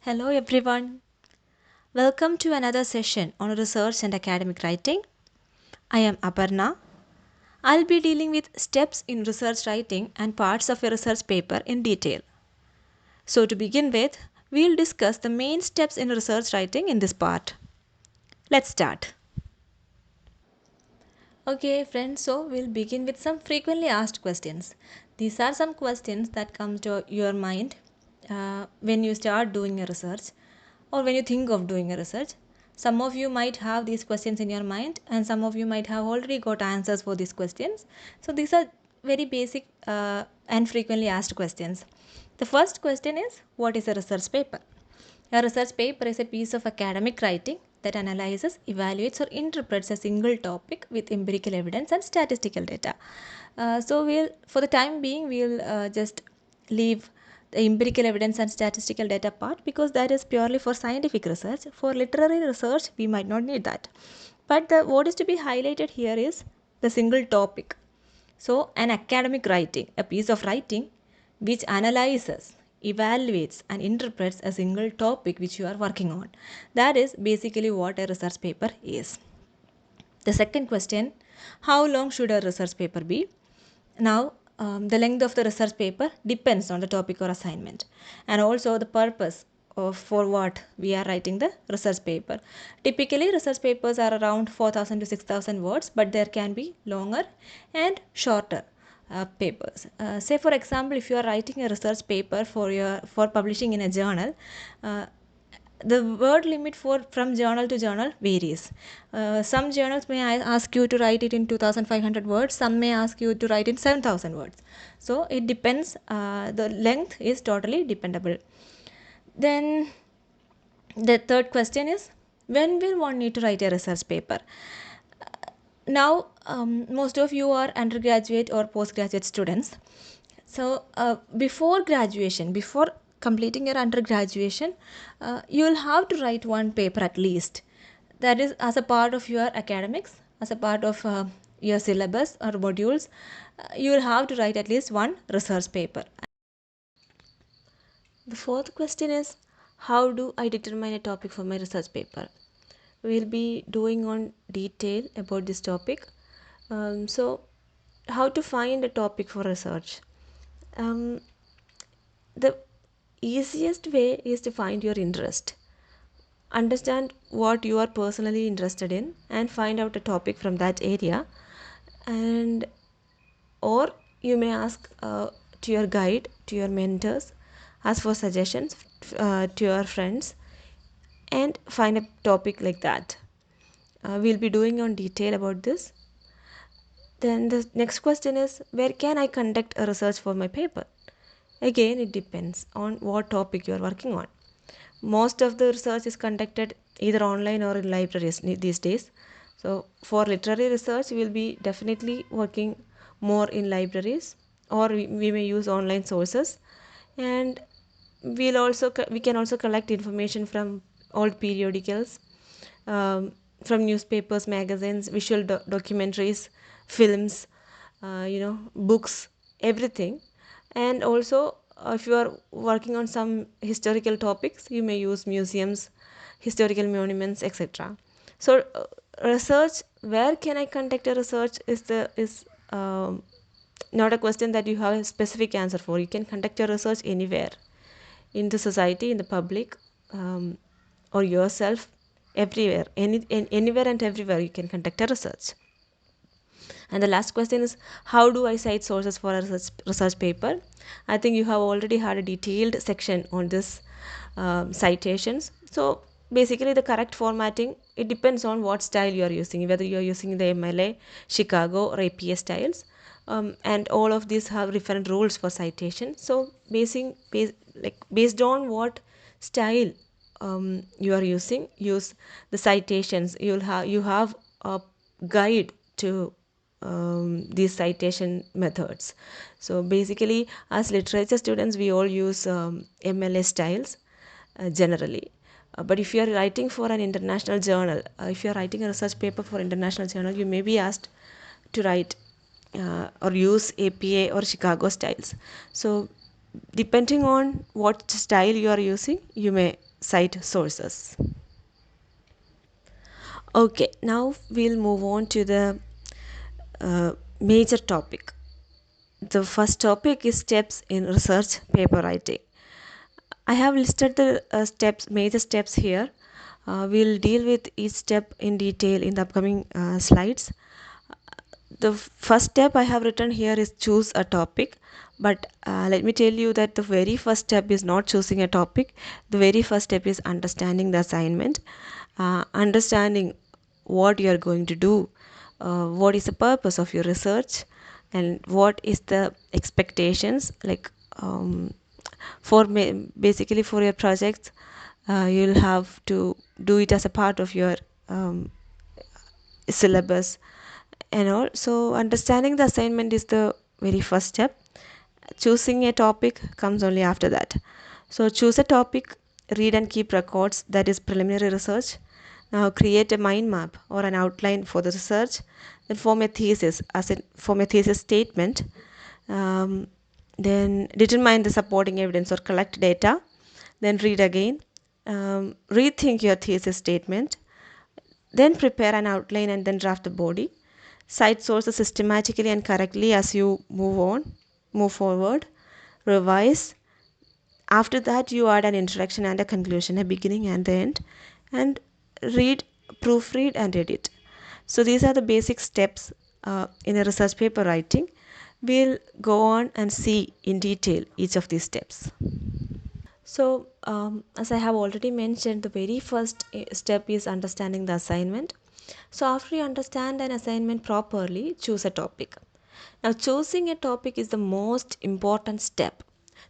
Hello everyone. Welcome to another session on research and academic writing. I am Aparna. I'll be dealing with steps in research writing and parts of a research paper in detail. So to begin with, we'll discuss the main steps in research writing in this part. Let's start. Okay friends, so we'll begin with some frequently asked questions. These are some questions that come to your mind when you start doing a research or when you think of doing a research. Some of you might have these questions in your mind and some of you might have already got answers for these questions. So these are very basic and frequently asked questions. The first question is, what is a research paper? A research paper is a piece of academic writing that analyzes, evaluates, or interprets a single topic with empirical evidence and statistical data. For the time being, we'll just leave the empirical evidence and statistical data part because that is purely for scientific research. For literary research, we might not need that. But what is to be highlighted here is the single topic. So, an academic writing, a piece of writing which analyzes, evaluates, and interprets a single topic which you are working on. That is basically what a research paper is. The second question, how long should a research paper be? Now, the length of the research paper depends on the topic or assignment and also the purpose of for what we are writing the research paper. Typically, research papers are around 4,000 to 6,000 words, but there can be longer and shorter papers. Say for example, if you are writing a research paper for publishing in a journal, the word limit for from journal to journal varies. Some journals may ask you to write it in 2500 words, some may ask you to write in 7000 words. So it depends, the length is totally dependable. Then the third question is, when will one need to write a research paper? Now, most of you are undergraduate or postgraduate students. So, before graduation, before completing your undergraduation, you will have to write one paper at least. That is as a part of your academics, as a part of your syllabus or modules, you will have to write at least one research paper. The fourth question is, how do I determine a topic for my research paper? We'll be doing on detail about this topic. So, how to find a topic for research? The easiest way is to find your interest. Understand what you are personally interested in and find out a topic from that area, and or you may ask to your guide, to your mentors, ask for suggestions to your friends, and find a topic like that. We'll be doing on detail about this. Then the next question is, where can I conduct a research for my paper? Again, it depends on what topic you are working on. Most of the research is conducted either online or in libraries these days. So for literary research, we will be definitely working more in libraries, or we may use online sources, and we can also collect information from old periodicals, from newspapers, magazines, visual documentaries, films, books, everything. And also, if you are working on some historical topics, you may use museums, historical monuments, etc. So, research. Where can I conduct a research? Is not a question that you have a specific answer for. You can conduct your research anywhere, in the society, in the public, or yourself, everywhere, anywhere and everywhere you can conduct a research. And the last question is, how do I cite sources for a research paper? I think you have already had a detailed section on this, citations. So basically the correct formatting, it depends on what style you are using, whether you are using the MLA, Chicago, or APA styles. And all of these have different rules for citation. So based on what style you are using, use the citations. You have a guide to these citation methods. So basically, as literature students, we all use MLA styles generally. But if you are writing for an international journal, if you are writing a research paper for international journal, you may be asked to write or use APA or Chicago styles. So depending on what style you are using, you may cite sources. Okay, now we'll move on to the major topic. The first topic is steps in research paper writing. I have listed the major steps here. We'll deal with each step in detail in the upcoming slides. The first step I have written here is choose a topic, but let me tell you that the very first step is not choosing a topic. The very first step is understanding the assignment, understanding what you are going to do, what is the purpose of your research, and what is the expectations, like basically for your projects. You'll have to do it as a part of your syllabus and all. So understanding the assignment is the very first step. Choosing a topic comes only after that. So choose a topic, read and keep records, that is preliminary research. Now create a mind map or an outline for the research. Then form a thesis, form a thesis statement. Then determine the supporting evidence or collect data. Then read again. Rethink your thesis statement. Then prepare an outline and then draft the body. Cite sources systematically and correctly as you move forward. Revise. After that, you add an introduction and a conclusion, a beginning and the end, and read, proofread, and edit. So these are the basic steps in a research paper writing. We'll go on and see in detail each of these steps. So, as I have already mentioned, the very first step is understanding the assignment. So, after you understand an assignment properly, choose a topic. Now, choosing a topic is the most important step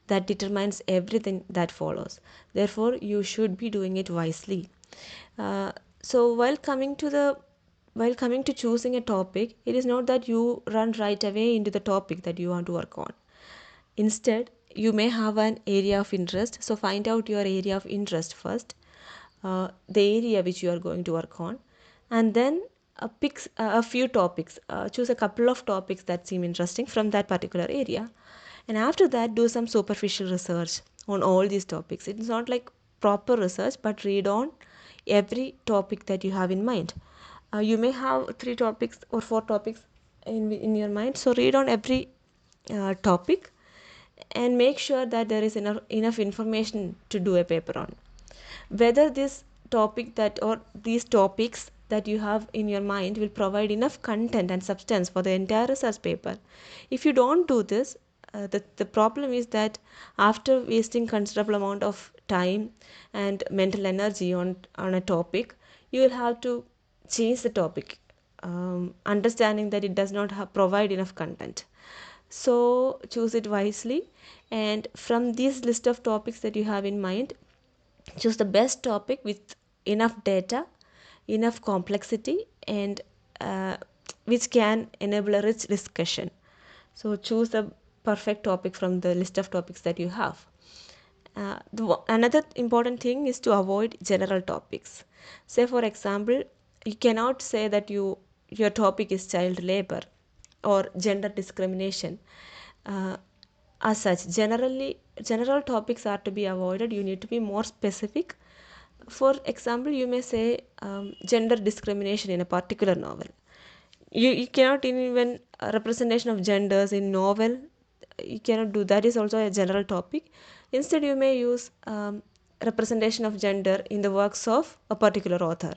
that determines everything that follows. Therefore, you should be doing it wisely. So, while coming to choosing a topic, it is not that you run right away into the topic that you want to work on. Instead, you may have an area of interest. So find out your area of interest first, the area which you are going to work on, and then pick a few topics. Choose a couple of topics that seem interesting from that particular area, and after that, do some superficial research on all these topics. It's not like proper research, but read on every topic that you have in mind. You may have 3 topics or 4 topics in your mind, so read on every topic and make sure that there is enough information to do a paper on. Whether this topic that or these topics that you have in your mind will provide enough content and substance for the entire research paper. If you don't do this, the problem is that after wasting considerable amount of time and mental energy on a topic, you will have to change the topic, understanding that it does not provide enough content. So choose it wisely, and from this list of topics that you have in mind, choose the best topic with enough data, enough complexity, and which can enable a rich discussion. So choose the perfect topic from the list of topics that you have. Another important thing is to avoid general topics. Say for example, you cannot say that your topic is child labor or gender discrimination. As such, general topics are to be avoided. You need to be more specific. For example, you may say gender discrimination in a particular novel. You cannot even representation of genders in novel. You cannot do that. Is also a general topic. Instead, you may use representation of gender in the works of a particular author.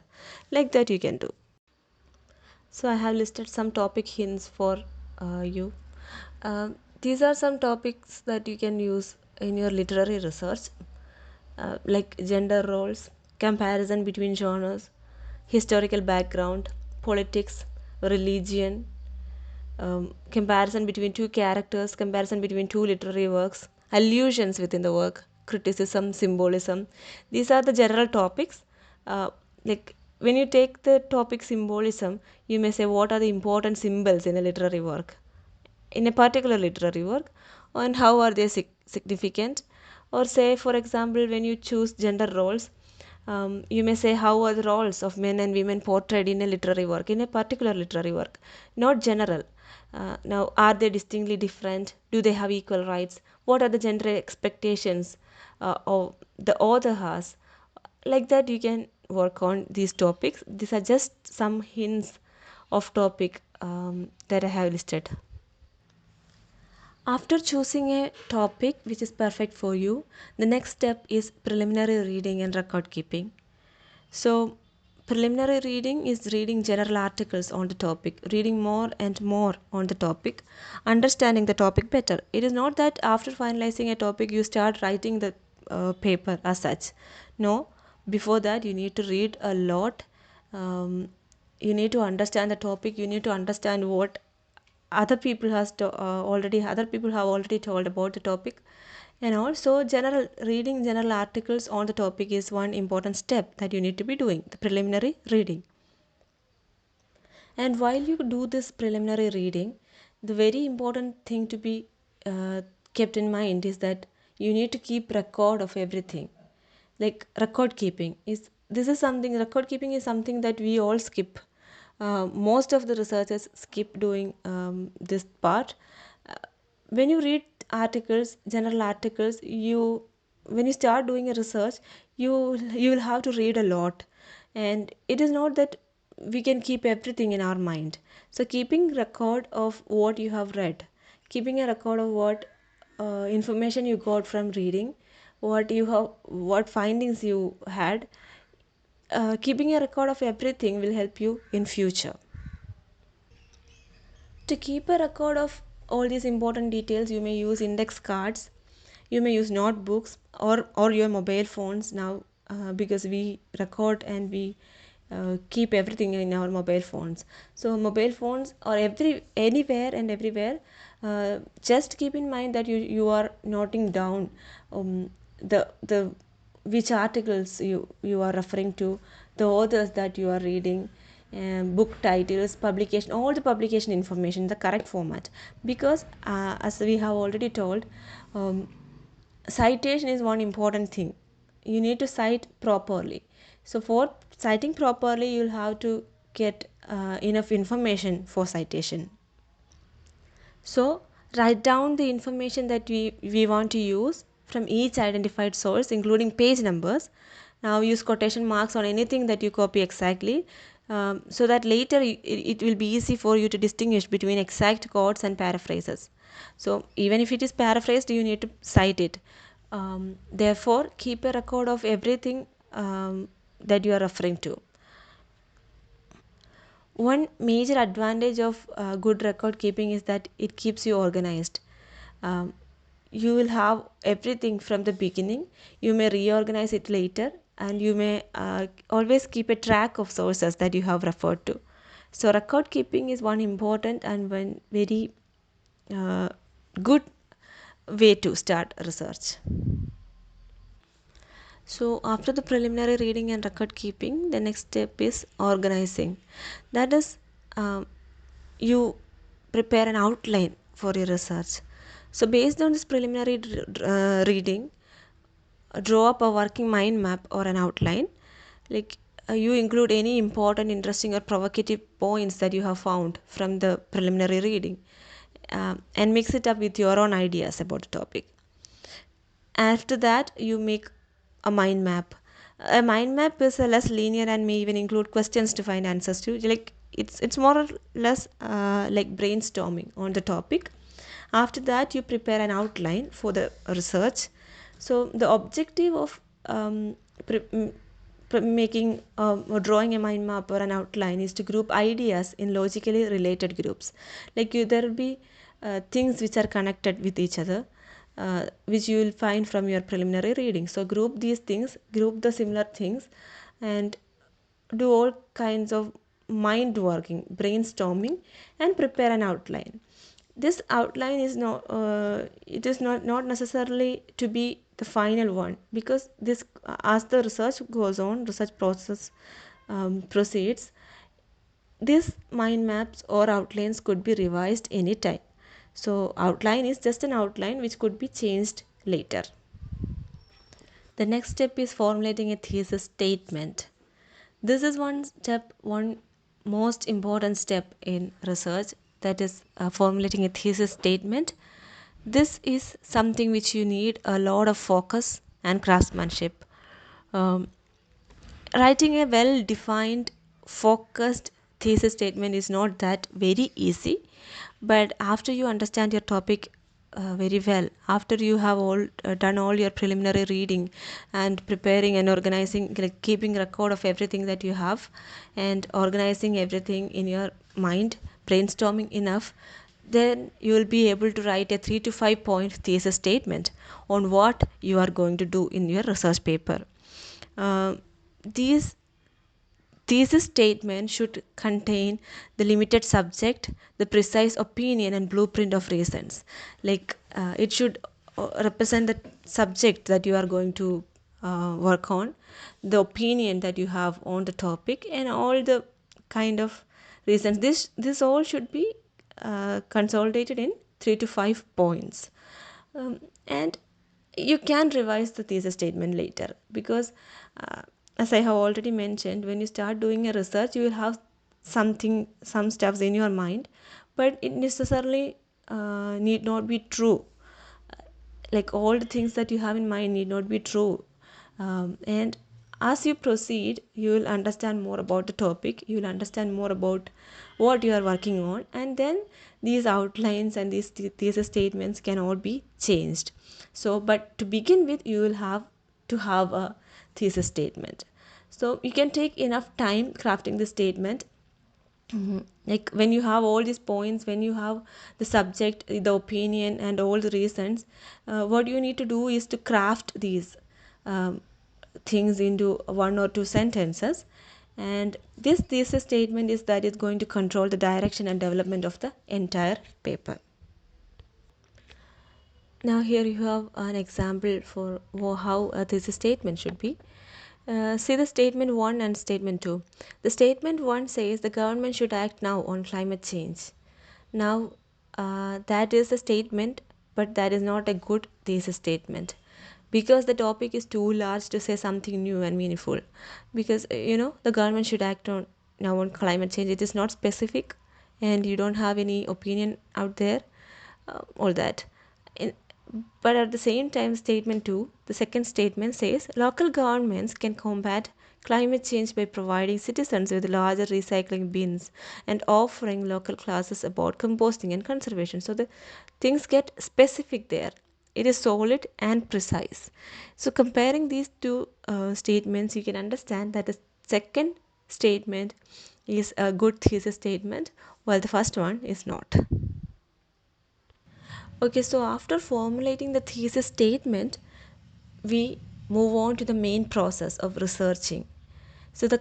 Like that, you can do. So I have listed some topic hints for you. These are some topics that you can use in your literary research, like gender roles, comparison between genres, historical background, politics, religion, comparison between 2 characters, comparison between 2 literary works, allusions within the work, criticism, symbolism. These are the general topics. Like when you take the topic symbolism, you may say what are the important symbols in a literary work, in a particular literary work, and how are they significant. Or say for example, when you choose gender roles, you may say how are the roles of men and women portrayed in a literary work, in a particular literary work, not general. Now, are they distinctly different? Do they have equal rights? What are the gender expectations of the author has? Like that you can work on these topics. These are just some hints of topic that I have listed. After choosing a topic which is perfect for you, the next step is preliminary reading and record keeping. So, preliminary reading is reading general articles on the topic, reading more and more on the topic, understanding the topic better. It is not that after finalizing a topic you start writing the paper as such. No, before that you need to read a lot. You need to understand the topic. You need to understand what other people have already told about the topic, and also general reading general articles on the topic is one important step that you need to be doing, the preliminary reading. And while you do this preliminary reading, the very important thing to be kept in mind is that you need to keep record of everything. Like record keeping is this is something record keeping is something that we all skip. Most of the researchers skip doing this part. Uh, when you read articles, general articles, you when you start doing a research, you will have to read a lot, and it is not that we can keep everything in our mind. So keeping record of what you have read, keeping a record of what information you got from reading, what findings you had, keeping a record of everything will help you in future. To keep a record of all these important details, you may use index cards, you may use notebooks or your mobile phones now, because we record and we keep everything in our mobile phones. So mobile phones are anywhere and everywhere. Just keep in mind that you are noting down the which articles you are referring to, the authors that you are reading, book titles, publication, all the publication information in the correct format. Because as we have already told, citation is one important thing. You need to cite properly. So for citing properly, you'll have to get enough information for citation. So write down the information that we want to use from each identified source, including page numbers. Now use quotation marks on anything that you copy exactly, so that later it will be easy for you to distinguish between exact quotes and paraphrases. So even if it is paraphrased, you need to cite it. Therefore, keep a record of everything that you are referring to. One major advantage of good record keeping is that it keeps you organized. Um, you will have everything from the beginning. You may reorganize it later, and you may always keep a track of sources that you have referred to. So, record keeping is one important and one very uh, good way to start research. So, after the preliminary reading and record keeping, the next step is organizing. That is, you prepare an outline for your research. So, based on this preliminary reading, draw up a working mind map or an outline. Like you include any important, interesting, or provocative points that you have found from the preliminary reading, and mix it up with your own ideas about the topic. After that, you make a mind map. A mind map is less linear and may even include questions to find answers to. Like it's more or less like brainstorming on the topic. After that, you prepare an outline for the research. So the objective of making or drawing a mind map or an outline is to group ideas in logically related groups. Like there will be things which are connected with each other, which you will find from your preliminary reading. So group these things, group the similar things, and do all kinds of mind working, brainstorming, and prepare an outline. This outline is not it is not necessarily to be the final one, because this as the research goes on, research process proceeds, these mind maps or outlines could be revised anytime. So outline is just an outline which could be changed later. The next step is formulating a thesis statement. This is one most important step in research, that is formulating a thesis statement. This is something which you need a lot of focus and craftsmanship. Um, Writing a well defined, focused thesis statement is not that very easy, but after you understand your topic very well, after you have all done all your preliminary reading and preparing and organizing, like keeping record of everything that you have and organizing everything in your mind, brainstorming enough, then you will be able to write a 3 to 5 point thesis statement on what you are going to do in your research paper. These thesis statement should contain the limited subject, the precise opinion, and blueprint of reasons. Like it should represent the subject that you are going to work on, the opinion that you have on the topic, and all the kind of reasons. This all should be consolidated in 3 to 5 points. And you can revise the thesis statement later, because as I have already mentioned, when you start doing a research, you will have some stuffs in your mind, but it necessarily need not be true. Like all the things that you have in mind need not be true. And as you proceed, you will understand more about the topic, you will understand more about what you are working on, and then these outlines and these thesis statements can all be changed. So but to begin with, you will have to have a thesis statement. So you can take enough time crafting the statement. Like when you have all these points, when you have the subject, the opinion, and all the reasons, what you need to do is to craft these um, things into 1 or 2 sentences. And this thesis statement is that is going to control the direction and development of the entire paper. Now here you have an example for how a thesis statement should be. See the statement 1 and statement 2. The statement 1 says the government should act now on climate change. Now that is a statement, but that is not a good thesis statement, because the topic is too large to say something new and meaningful. Because the government should act on now on climate change, it is not specific, and you don't have any opinion out there, all that. In, but at the same time, statement 2, the second statement says local governments can combat climate change by providing citizens with larger recycling bins and offering local classes about composting and conservation. So the things get specific there. It is solid and precise. So comparing these two statements, you can understand that the second statement is a good thesis statement, while the first one is not. Okay, so after formulating the thesis statement, we move on to the main process of researching. So the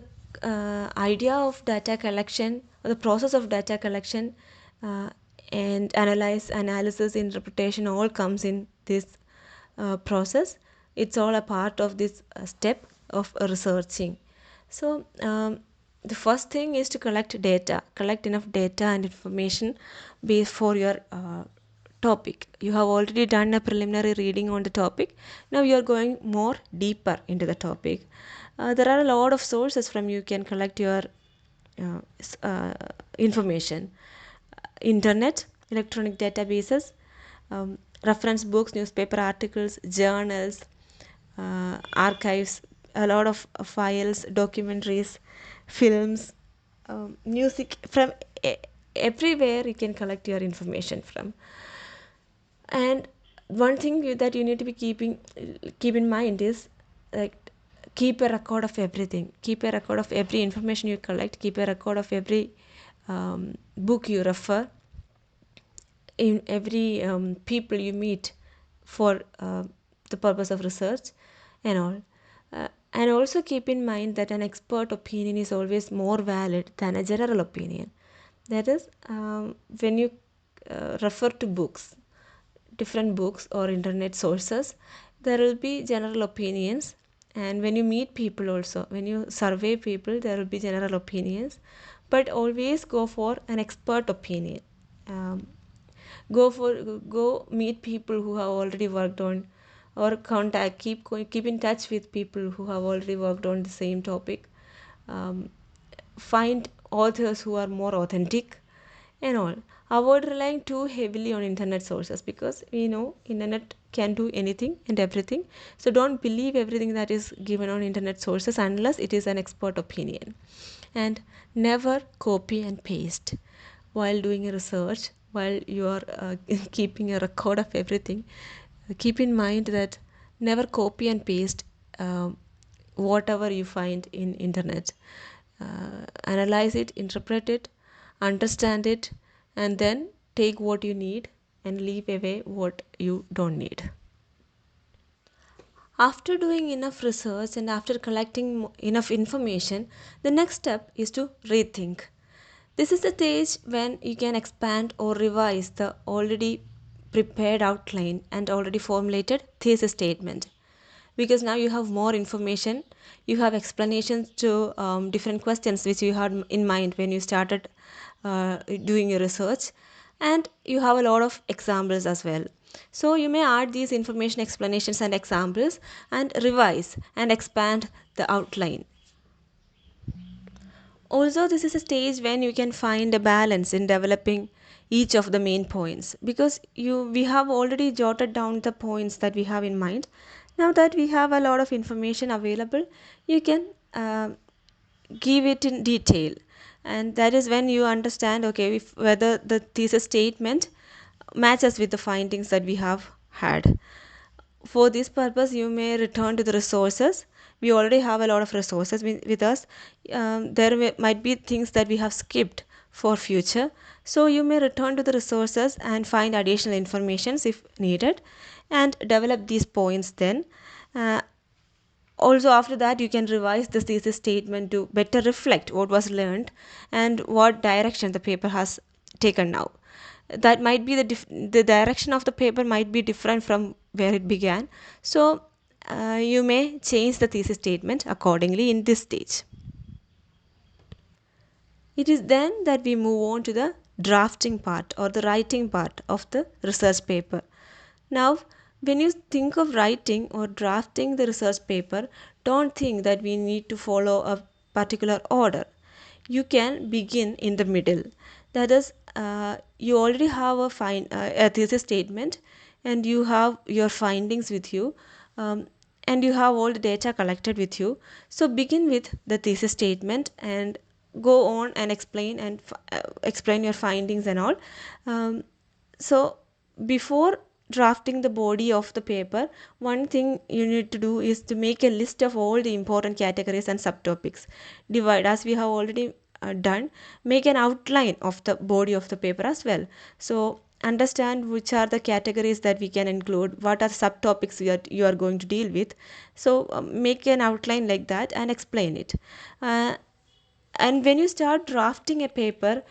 idea of data collection, or the process of data collection, uh, and analysis, interpretation, all comes in this process. It's all a part of this step of researching. So the first thing is to collect enough data and information for your topic. You have already done a preliminary reading on the topic. Now you are going more deeper into the topic. There are a lot of sources from you can collect your information. Internet, electronic databases, reference books, newspaper articles, journals, archives, a lot of files, documentaries, films, music, from everywhere you can collect your information from. And one thing that you need to be keep in mind is, like, keep a record of everything, keep a record of every information you collect, keep a record of every book you refer, in every people you meet for the purpose of research and all. And also keep in mind that an expert opinion is always more valid than a general opinion. That is, when you refer to books, different books or internet sources, there will be general opinions. And when you meet people also, when you survey people, there will be general opinions, but always go for an expert opinion. um, go meet people who have already worked on, or contact, keep in touch with people who have already worked on the same topic. Find authors who are more authentic and all. Avoid relying too heavily on internet sources, because we know internet can do anything and everything. So don't believe everything that is given on internet sources unless it is an expert opinion. And never copy and paste while doing a research, while you are keeping a record of everything. Keep in mind that never copy and paste whatever you find in internet. Analyze it, interpret it, understand it, and then take what you need and leave away what you don't need. After doing enough research and after collecting enough information, the next step is to rethink. This is the stage when you can expand or revise the already prepared outline and already formulated thesis statement, because now you have more information, you have explanations to different questions which you had in mind when you started doing your research, and you have a lot of examples as well. So you may add these information, explanations and examples and revise and expand the outline. Also, this is a stage when you can find a balance in developing each of the main points, because we have already jotted down the points that we have in mind. Now that we have a lot of information available, you can give it in detail, and that is when you understand, okay, if whether the thesis statement matches with the findings that we have had. For this purpose, you may return to the resources. We already have a lot of resources with us. There might be things that we have skipped for future, so you may return to the resources and find additional informations if needed and develop these points then. Also, after that, you can revise the thesis statement to better reflect what was learned and what direction the paper has taken now. That might be the direction of the paper might be different from where it began. So you may change the thesis statement accordingly in this stage. It is then that we move on to the drafting part or the writing part of the research paper. Now, when you think of writing or drafting the research paper, don't think that we need to follow a particular order. You can begin in the middle. That is, you already have a thesis statement and you have your findings with you. And you have all the data collected with you. So begin with the thesis statement and go on and explain your findings and all. So before drafting the body of the paper, one thing you need to do is to make a list of all the important categories and subtopics. Divide, as we have already done, make an outline of the body of the paper as well. So understand which are the categories that we can include, what are the subtopics you are going to deal with. So make an outline like that and explain it. And when you start drafting a paper,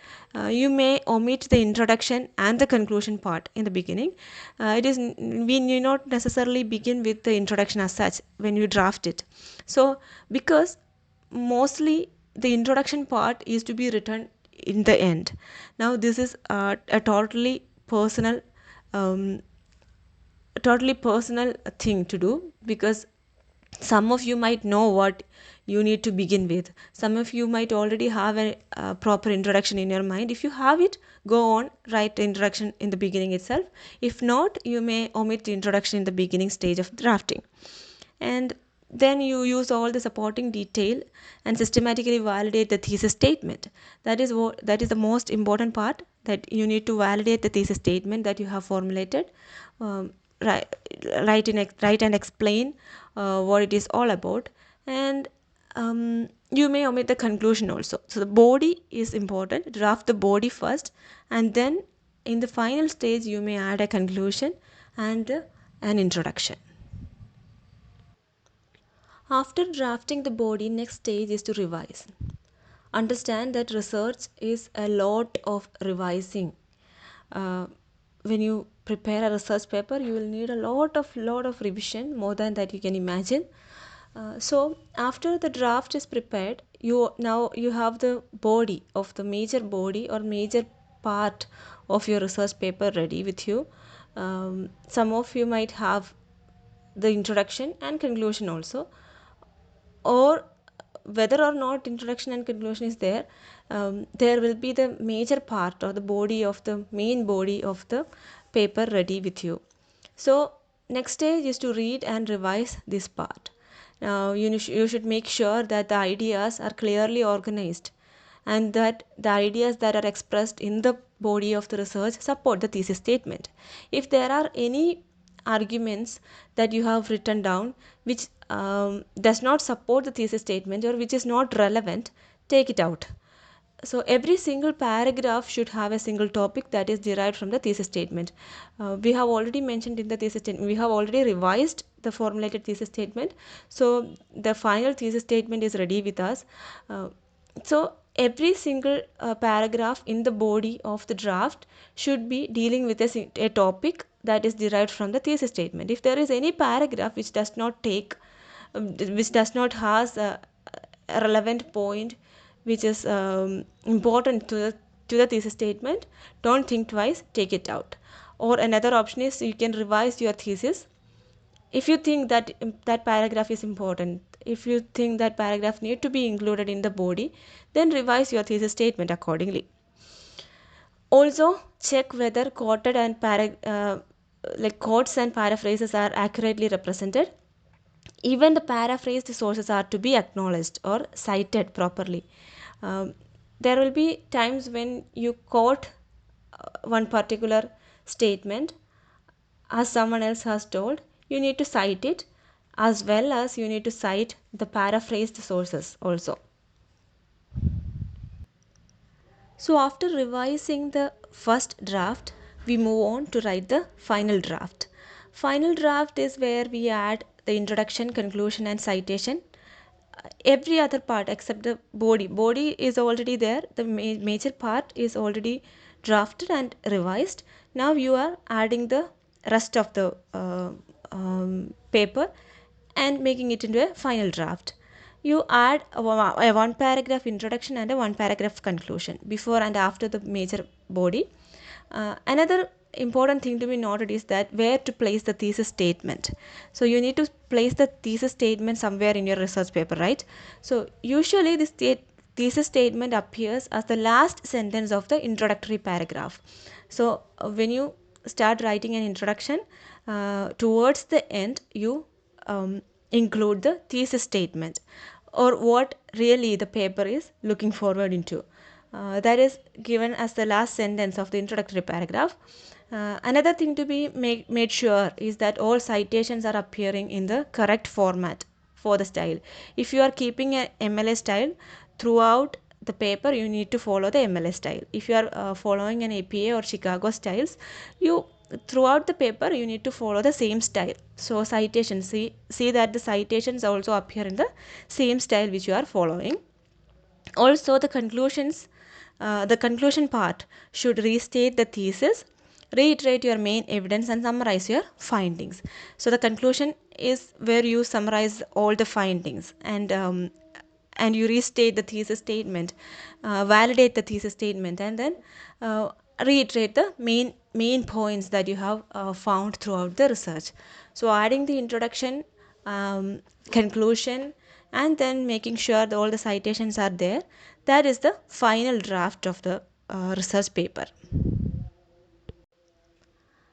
you may omit the introduction and the conclusion part in the beginning. We need not necessarily begin with the introduction as such when you draft it. So because mostly the introduction part is to be written in the end. Now this is a totally personal thing to do, because some of you might know what you need to begin with. Some of you might already have a proper introduction in your mind. If you have it, go on, write the introduction in the beginning itself. If not, you may omit the introduction in the beginning stage of drafting. And then you use all the supporting detail and systematically validate the thesis statement. That is the most important part, that you need to validate the thesis statement that you have formulated. Write, write and explain what it is all about, and you may omit the conclusion also. So the body is important. Draft the body first, and then in the final stage you may add a conclusion and an introduction. After drafting the body, next stage is to revise. Understand that research is a lot of revising. When you prepare a research paper, you will need a lot of revision, more than that you can imagine. So after the draft is prepared, you have the body of the major body or major part of your research paper ready with you. Some of you might have the introduction and conclusion also, or whether or not introduction and conclusion is there, there will be the major part or the body of the main body of the paper ready with you. So next stage is to read and revise this part. Now you should make sure that the ideas are clearly organized and that the ideas that are expressed in the body of the research support the thesis statement. If there are any arguments that you have written down which does not support the thesis statement or which is not relevant, take it out. So every single paragraph should have a single topic that is derived from the thesis statement. We have already mentioned in the thesis statement, we have already revised the formulated thesis statement. So the final thesis statement is ready with us. So every single paragraph in the body of the draft should be dealing with a topic that is derived from the thesis statement. If there is any paragraph which does not has a relevant point which is important to the thesis statement, don't think twice, take it out. Or another option is you can revise your thesis if you think that that paragraph is important. If you think that paragraph need to be included in the body, then revise your thesis statement accordingly. Also check whether quoted and quotes and paraphrases are accurately represented. Even the paraphrased sources are to be acknowledged or cited properly. There will be times when you quote one particular statement as someone else has told, you need to cite it as well as you need to cite the paraphrased sources also. So after revising the first draft, we move on to write the final draft. Final draft is where we add the introduction, conclusion and citation. Every other part except the body is already there. The major part is already drafted and revised. Now you are adding the rest of the paper and making it into a final draft. You add a one paragraph introduction and a one paragraph conclusion before and after the major body. Another important thing to be noted is that where to place the thesis statement. So you need to place the thesis statement somewhere in your research paper, right? So usually this thesis statement appears as the last sentence of the introductory paragraph. So when you start writing an introduction, towards the end you include the thesis statement or what really the paper is looking forward into. That is given as the last sentence of the introductory paragraph. Another thing to be made sure is that all citations are appearing in the correct format for the style. If you are keeping a MLA style throughout the paper, you need to follow the MLA style. If you are following an APA or Chicago styles, you throughout the paper you need to follow the same style. So citations, see that the citations also appear in the same style which you are following. Also the conclusion part should restate the thesis, reiterate your main evidence and summarize your findings. So the conclusion is where you summarize all the findings and you restate the thesis statement, validate the thesis statement, and then reiterate the main points that you have found throughout the research. So adding the introduction, conclusion, and then making sure that all the citations are there, that is the final draft of the research paper.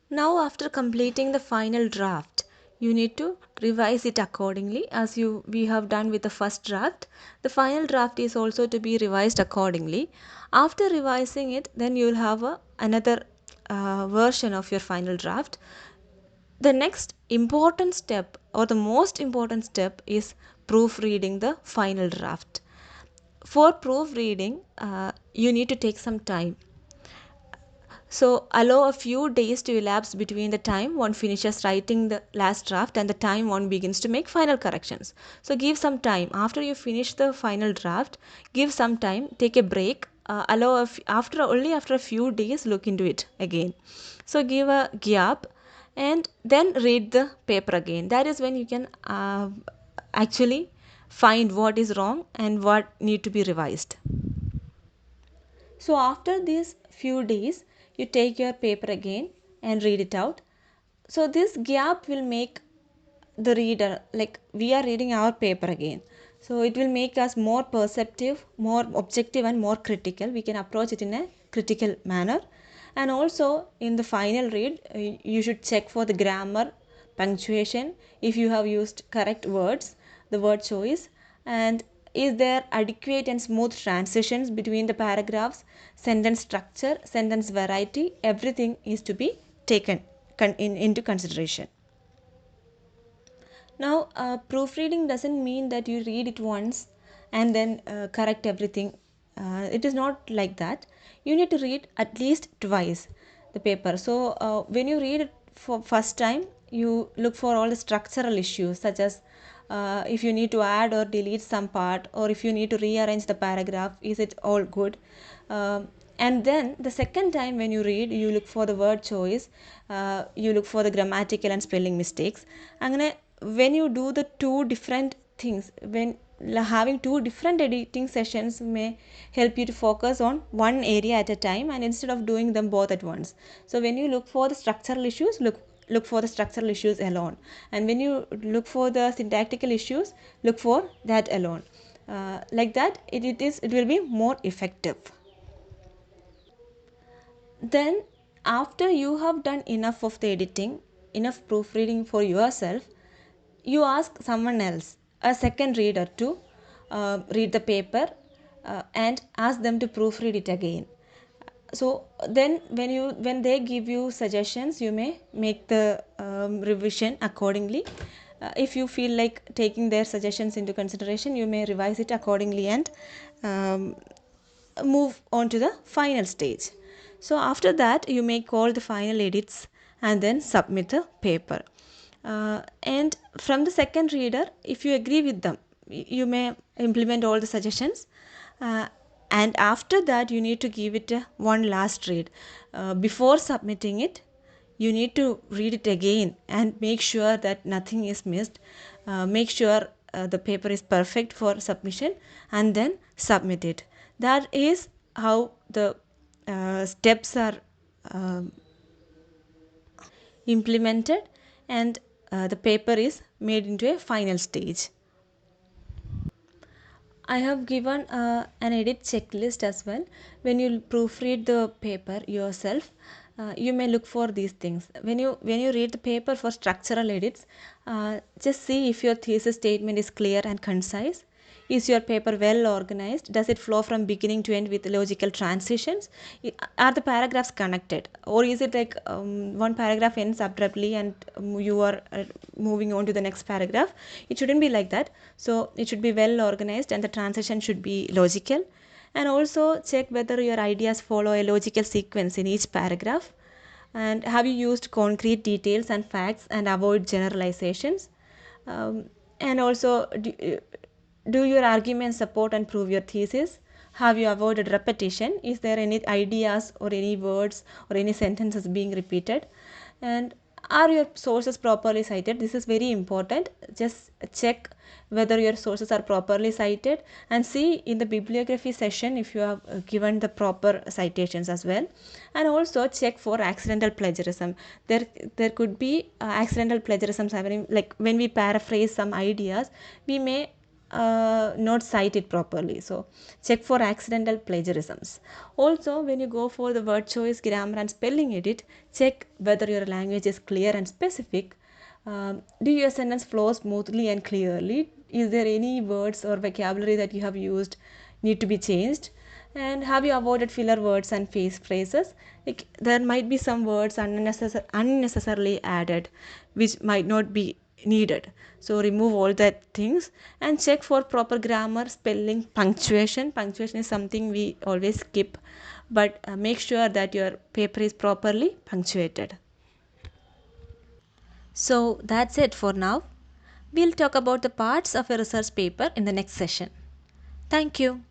Now after completing the final draft, you need to revise it accordingly as we have done with the first draft. The final draft is also to be revised accordingly. After revising it, then you will have another version of your final draft. The next important step or the most important step is proofreading the final draft. For proofreading, you need to take some time. So allow a few days to elapse between the time one finishes writing the last draft and the time one begins to make final corrections. So give some time. After you finish the final draft, give some time, take a break, after a few days look into it again. So give a gap and then read the paper again. That is when you can actually find what is wrong and what need to be revised. So after these few days, you take your paper again and read it out. So this gap will make the reader, like we are reading our paper again. So it will make us more perceptive, more objective and more critical. We can approach it in a critical manner. And also in the final read, you should check for the grammar, punctuation, if you have used correct words, the word choice, and is there adequate and smooth transitions between the paragraphs, sentence structure, sentence variety, everything is to be taken into consideration. Now, proofreading doesn't mean that you read it once and then correct everything. It is not like that. You need to read at least twice the paper. So, when you read it for first time, you look for all the structural issues, such as if you need to add or delete some part, or if you need to rearrange the paragraph, is it all good? And then the second time when you read, you look for the word choice, you look for the grammatical and spelling mistakes. And when you do the two different things, when having two different editing sessions may help you to focus on one area at a time, and instead of doing them both at once. So when you look for the structural issues, look for the structural issues alone, and when you look for the syntactical issues, look for that alone. Like that, it will be more effective. Then, after you have done enough of the editing, enough proofreading for yourself, you ask someone else, a second reader, to read the paper and ask them to proofread it again. So then when they give you suggestions, you may make the revision accordingly. If you feel like taking their suggestions into consideration, you may revise it accordingly and um, move on to the final stage. So after that, you make all the final edits and then submit the paper. And from the second reader, if you agree with them, you may implement all the suggestions. And after that, you need to give it one last read. Before submitting it, you need to read it again and make sure that nothing is missed. Make sure the paper is perfect for submission, and then submit it. That is how the steps are implemented, and the paper is made into a final stage. I have given an edit checklist as well. When you proofread the paper yourself, you may look for these things. When you read the paper for structural edits, just see if your thesis statement is clear and concise. Is your paper well organized? Does it flow from beginning to end with logical transitions? Are the paragraphs connected? Or is it like one paragraph ends abruptly and you are moving on to the next paragraph? It shouldn't be like that. So it should be well organized and the transition should be logical. And also check whether your ideas follow a logical sequence in each paragraph. And have you used concrete details and facts and avoid generalizations? And also, do your arguments support and prove your thesis? Have you avoided repetition? Is there any ideas or any words or any sentences being repeated? And are your sources properly cited? This is very important. Just check whether your sources are properly cited, and see in the bibliography session if you have given the proper citations as well. And also check for accidental plagiarism. There could be accidental plagiarism happening, like when we paraphrase some ideas, we may not cite it properly. So check for accidental plagiarisms. Also, when you go for the word choice, grammar and spelling edit, check whether your language is clear and specific. Do your sentence flow smoothly and clearly? Is there any words or vocabulary that you have used need to be changed? And have you avoided filler words and phrases? Like, there might be some words unnecessarily added which might not be needed. So remove all that things and check for proper grammar, spelling, punctuation. Punctuation is something we always skip, but make sure that your paper is properly punctuated. So that's it for now. We'll talk about the parts of a research paper in the next session. Thank you.